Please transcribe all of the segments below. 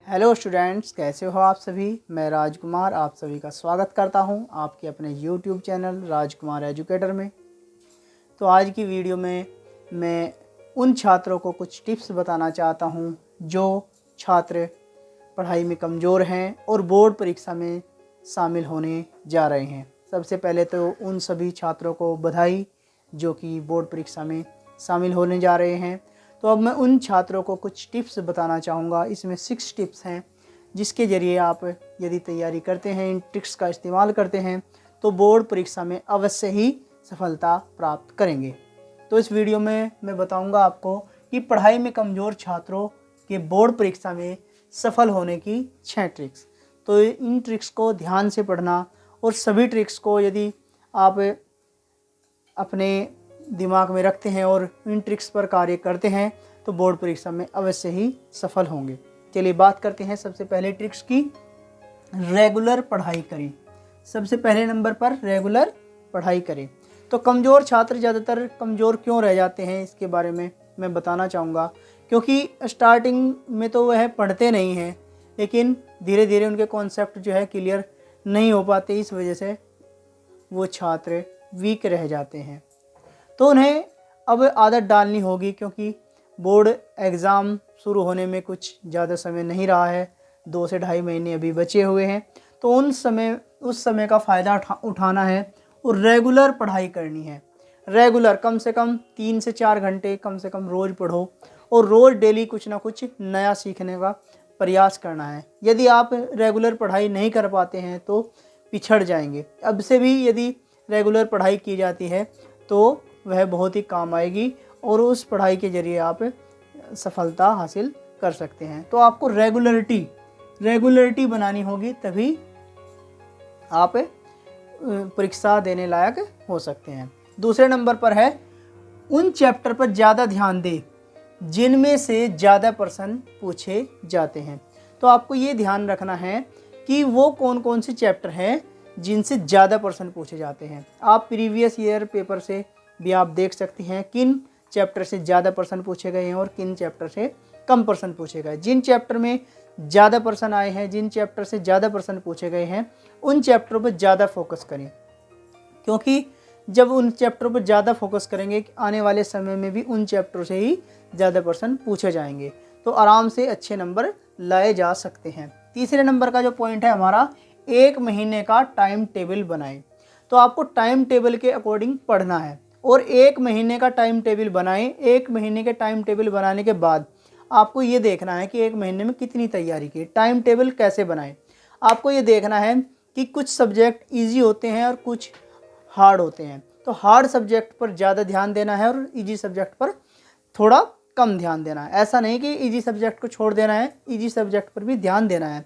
Hello students, कैसे हो आप सभी। मैं राजकुमार आप सभी का स्वागत करता हूं आपके अपने यूट्यूब चैनल राजकुमार एजुकेटर में। तो आज की वीडियो में मैं उन छात्रों को कुछ टिप्स बताना चाहता हूं जो छात्र पढ़ाई में कमज़ोर हैं और बोर्ड परीक्षा में शामिल होने जा रहे हैं। सबसे पहले तो उन सभी छात्रों को बधाई जो कि बोर्ड परीक्षा में शामिल होने जा रहे हैं। तो अब मैं उन छात्रों को कुछ टिप्स बताना चाहूँगा। इसमें 6 टिप्स हैं जिसके ज़रिए आप यदि तैयारी करते हैं, इन ट्रिक्स का इस्तेमाल करते हैं तो बोर्ड परीक्षा में अवश्य ही सफलता प्राप्त करेंगे। तो इस वीडियो में मैं बताऊंगा आपको कि पढ़ाई में कमज़ोर छात्रों के बोर्ड परीक्षा में सफल होने की 6 ट्रिक्स। तो इन ट्रिक्स को ध्यान से पढ़ना और सभी ट्रिक्स को यदि आप अपने दिमाग में रखते हैं और इन ट्रिक्स पर कार्य करते हैं तो बोर्ड परीक्षा में अवश्य ही सफल होंगे। चलिए बात करते हैं सबसे पहले ट्रिक्स की। रेगुलर पढ़ाई करें। सबसे पहले नंबर पर रेगुलर पढ़ाई करें। तो कमज़ोर छात्र ज़्यादातर कमज़ोर क्यों रह जाते हैं इसके बारे में मैं बताना चाहूँगा। क्योंकि स्टार्टिंग में तो वह पढ़ते नहीं हैं, लेकिन धीरे धीरे उनके कॉन्सेप्ट जो है क्लियर नहीं हो पाते, इस वजह से वो छात्र वीक रह जाते हैं। तो उन्हें अब आदत डालनी होगी, क्योंकि बोर्ड एग्ज़ाम शुरू होने में कुछ ज़्यादा समय नहीं रहा है, 2 से ढाई महीने अभी बचे हुए हैं। तो उस समय का फ़ायदा उठाना है और रेगुलर पढ़ाई करनी है। रेगुलर कम से कम 3 से 4 घंटे कम से कम रोज़ पढ़ो और रोज़ डेली कुछ ना कुछ नया सीखने का प्रयास करना है। यदि आप रेगुलर पढ़ाई नहीं कर पाते हैं तो पिछड़ जाएंगे। अब से भी यदि रेगुलर पढ़ाई की जाती है तो वह बहुत ही काम आएगी और उस पढ़ाई के ज़रिए आप सफलता हासिल कर सकते हैं। तो आपको रेगुलरिटी बनानी होगी, तभी आप परीक्षा देने लायक हो सकते हैं। दूसरे नंबर पर है उन चैप्टर पर ज़्यादा ध्यान दें जिनमें से ज़्यादा प्रश्न पूछे जाते हैं। तो आपको ये ध्यान रखना है कि वो कौन कौन से चैप्टर हैं जिनसे ज़्यादा प्रश्न पूछे जाते हैं। आप प्रीवियस ईयर पेपर से भी आप देख सकते हैं किन चैप्टर से ज़्यादा प्रश्न पूछे गए हैं और किन चैप्टर से कम प्रश्न पूछे गए। जिन चैप्टर में ज़्यादा प्रश्न आए हैं, जिन चैप्टर से ज़्यादा प्रश्न पूछे गए हैं, उन चैप्टरों पर ज़्यादा फोकस करें, क्योंकि जब उन चैप्टरों पर ज़्यादा फोकस करेंगे आने वाले समय में भी उन चैप्टरों से ही ज़्यादा प्रश्न पूछे जाएंगे, तो आराम से अच्छे नंबर लाए जा सकते हैं। तीसरे नंबर का जो पॉइंट है हमारा, 1 महीने का टाइम टेबल बनाएं। तो आपको टाइम टेबल के अकॉर्डिंग पढ़ना है और 1 महीने का टाइम टेबल बनाएं। 1 महीने के टाइम टेबल बनाने के बाद आपको ये देखना है कि 1 महीने में कितनी तैयारी की। टाइम टेबल कैसे बनाएं? आपको ये देखना है कि कुछ सब्जेक्ट ईजी होते हैं और कुछ हार्ड होते हैं। तो हार्ड सब्जेक्ट पर ज़्यादा ध्यान देना है और ईजी सब्जेक्ट पर थोड़ा कम ध्यान देना है। ऐसा नहीं कि ईजी सब्जेक्ट को छोड़ देना है, ईजी सब्जेक्ट पर भी ध्यान देना है।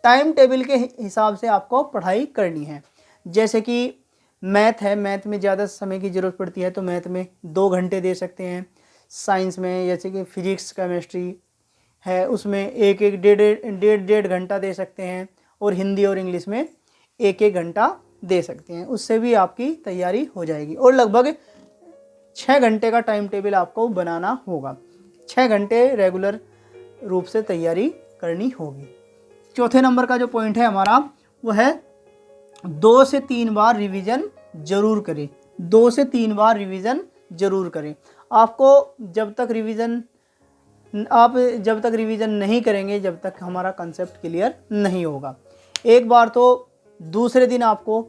टाइम टेबल के हिसाब से आपको पढ़ाई करनी है। जैसे कि मैथ है, मैथ में ज़्यादा समय की ज़रूरत पड़ती है तो मैथ में 2 घंटे दे सकते हैं। साइंस में जैसे कि फिजिक्स केमिस्ट्री है उसमें डेढ़ घंटा दे सकते हैं और हिंदी और इंग्लिश में 1 घंटा दे सकते हैं। उससे भी आपकी तैयारी हो जाएगी और लगभग 6 घंटे का टाइम टेबल आपको बनाना होगा। 6 घंटे रेगुलर रूप से तैयारी करनी होगी। चौथे नंबर का जो पॉइंट है हमारा वो है 2 से 3 बार रिवीजन जरूर करें। 2 से 3 बार रिवीजन जरूर करें। आपको जब तक रिवीजन नहीं करेंगे जब तक हमारा कंसेप्ट क्लियर नहीं होगा। एक बार तो दूसरे दिन आपको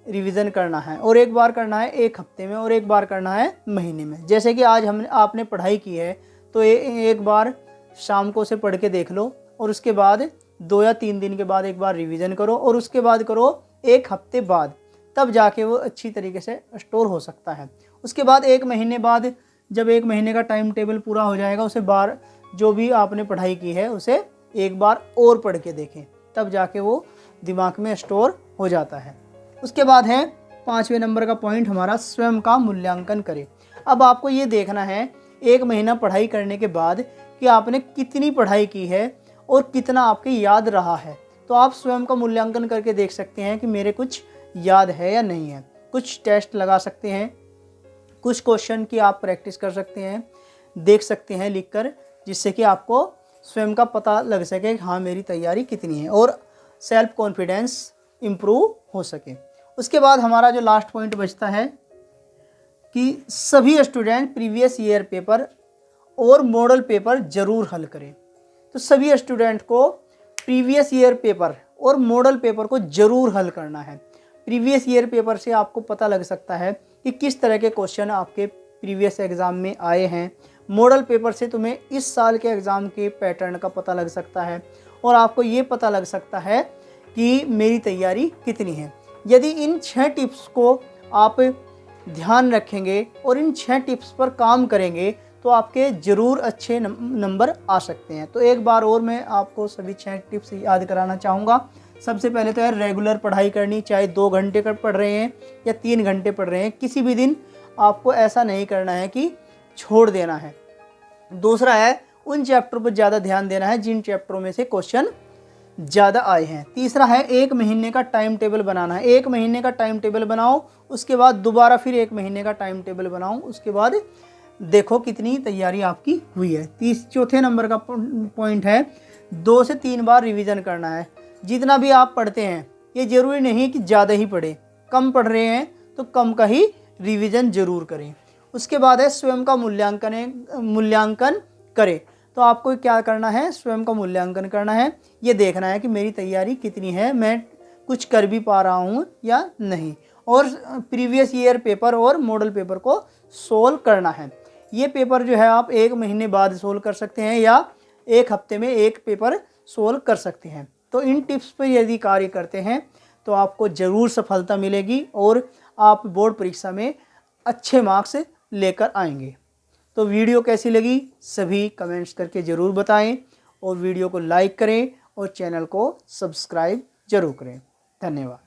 रिवीजन करना है और एक बार करना है 1 हफ्ते में और एक बार करना है महीने में। जैसे कि आज आपने पढ़ाई की है तो एक बार शाम को उसे पढ़ के देख लो और उसके बाद 2 या 3 दिन के बाद एक बार रिवीजन करो और उसके बाद करो 1 हफ्ते बाद, तब जाके वो अच्छी तरीके से स्टोर हो सकता है। उसके बाद 1 महीने बाद जब 1 महीने का टाइम टेबल पूरा हो जाएगा उसे बार जो भी आपने पढ़ाई की है उसे एक बार और पढ़ के देखें, तब जाके वो दिमाग में स्टोर हो जाता है। उसके बाद है 5वें नंबर का पॉइंट हमारा, स्वयं का मूल्यांकन करें। अब आपको ये देखना है 1 महीना पढ़ाई करने के बाद कि आपने कितनी पढ़ाई की है और कितना आपके याद रहा है। तो आप स्वयं का मूल्यांकन करके देख सकते हैं कि मेरे कुछ याद है या नहीं है। कुछ टेस्ट लगा सकते हैं, कुछ क्वेश्चन की आप प्रैक्टिस कर सकते हैं, देख सकते हैं लिखकर, जिससे कि आपको स्वयं का पता लग सके कि हाँ मेरी तैयारी कितनी है और सेल्फ कॉन्फिडेंस इम्प्रूव हो सके। उसके बाद हमारा जो लास्ट पॉइंट बचता है कि सभी स्टूडेंट प्रीवियस ईयर पेपर और मॉडल पेपर ज़रूर हल करें। तो सभी स्टूडेंट को प्रीवियस ईयर पेपर और मॉडल पेपर को ज़रूर हल करना है। प्रीवियस ईयर पेपर से आपको पता लग सकता है कि किस तरह के क्वेश्चन आपके प्रीवियस एग्ज़ाम में आए हैं। मॉडल पेपर से तुम्हें इस साल के एग्ज़ाम के पैटर्न का पता लग सकता है और आपको ये पता लग सकता है कि मेरी तैयारी कितनी है। यदि इन 6 टिप्स को आप ध्यान रखेंगे और इन 6 टिप्स पर काम करेंगे तो आपके ज़रूर अच्छे नंबर आ सकते हैं। तो एक बार और मैं आपको सभी 6 टिप्स याद कराना चाहूँगा। सबसे पहले तो यार रेगुलर पढ़ाई करनी, चाहे 2 घंटे का पढ़ रहे हैं या 3 घंटे पढ़ रहे हैं, किसी भी दिन आपको ऐसा नहीं करना है कि छोड़ देना है। दूसरा है उन चैप्टर पर ज़्यादा ध्यान देना है जिन चैप्टरों में से क्वेश्चन ज़्यादा आए हैं। तीसरा है 1 महीने का टाइम टेबल बनाना है। 1 महीने का टाइम टेबल बनाओ, उसके बाद दोबारा फिर 1 महीने का टाइम टेबल बनाओ, उसके बाद देखो कितनी तैयारी आपकी हुई है। चौथे नंबर का पॉइंट है 2 से 3 बार रिवीजन करना है। जितना भी आप पढ़ते हैं ये ज़रूरी नहीं कि ज़्यादा ही पढ़ें, कम पढ़ रहे हैं तो कम का ही रिवीजन ज़रूर करें। उसके बाद है स्वयं का मूल्यांकन करें। तो आपको क्या करना है, स्वयं का मूल्यांकन करना है। ये देखना है कि मेरी तैयारी कितनी है, मैं कुछ कर भी पा रहा हूँ या नहीं, और प्रीवियस ईयर पेपर और मॉडल पेपर को सोल्व करना है। ये पेपर जो है आप 1 महीने बाद सोल्व कर सकते हैं या 1 हफ्ते में एक पेपर सोल्व कर सकते हैं। तो इन टिप्स पर यदि कार्य करते हैं तो आपको ज़रूर सफलता मिलेगी और आप बोर्ड परीक्षा में अच्छे मार्क्स लेकर आएंगे। तो वीडियो कैसी लगी सभी कमेंट्स करके ज़रूर बताएं और वीडियो को लाइक करें और चैनल को सब्सक्राइब ज़रूर करें। धन्यवाद।